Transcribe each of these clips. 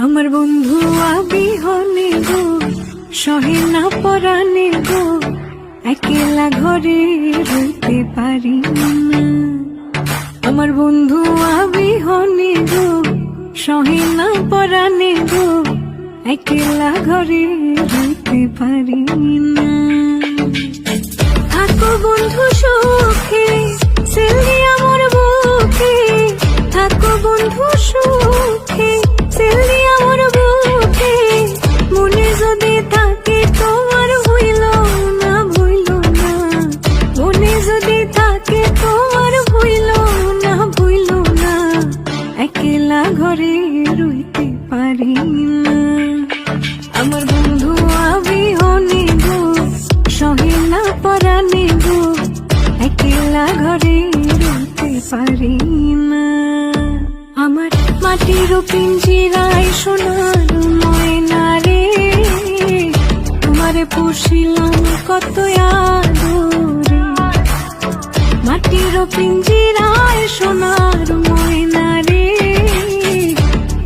আমার বন্ধু আবিহনে গো, সহে না পরাণে গো, একলা ঘরে রইতে পারি না। আমার বন্ধু আবিহনে গো, সহে না পরাণে গো, একলা ঘরে রইতে পারি না। থাকো বন্ধু সুখে, ছেলে আমার বুকে, থাকো বন্ধু সুখে, ছেলে আমার বুকে, মনে যদি থাকে তোমার ভুইল না, ভুইল না, মনে যদি থাকে তোমার ভুইল না, ভুইল না, একলা ঘরে রইতে পারি না। আমার বন্ধু আবিহনে গো, সহে না পরাণে গো, একলা ঘরে রইতে পারি না। আমার মাটির পিঞ্জিরায় সোনার ময়না রে, তোমারে পুষিলাম কত আদরে। মাটির পিঞ্জিরায় সোনার ময়না রে,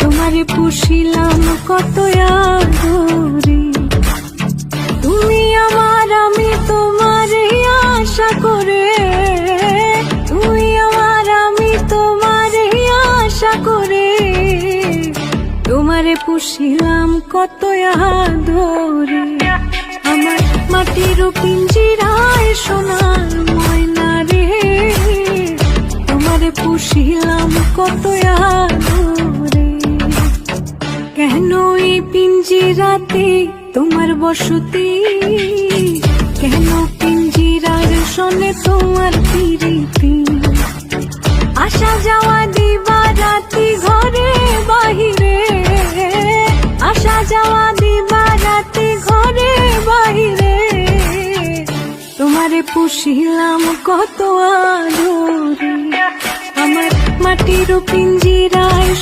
তোমারে পুষিলাম কত আদরে। তুমি আমার, আমি তোমার আশা করে, তুমি আমার, আমি তোমার আশা করে, তোমারে পুষিলাম কত আদরে। আমার মাটির পিঞ্জিরায় সোনার ময়না রে, তোমারে পুষিলাম কত আদরে। কেন এই পিঞ্জিরাতে তোমার বসতি, কেন পিঞ্জিরার শোনে তোমার প্রীতি, আসা যাওয়া দিবা রাতি ঘরে বাহিরে, আসা যাওয়া দিবা রাতি ঘরে বাহিরে, তোমারে পুষিলাম কত আদরে। আমার মাটির পিঞ্জিরায়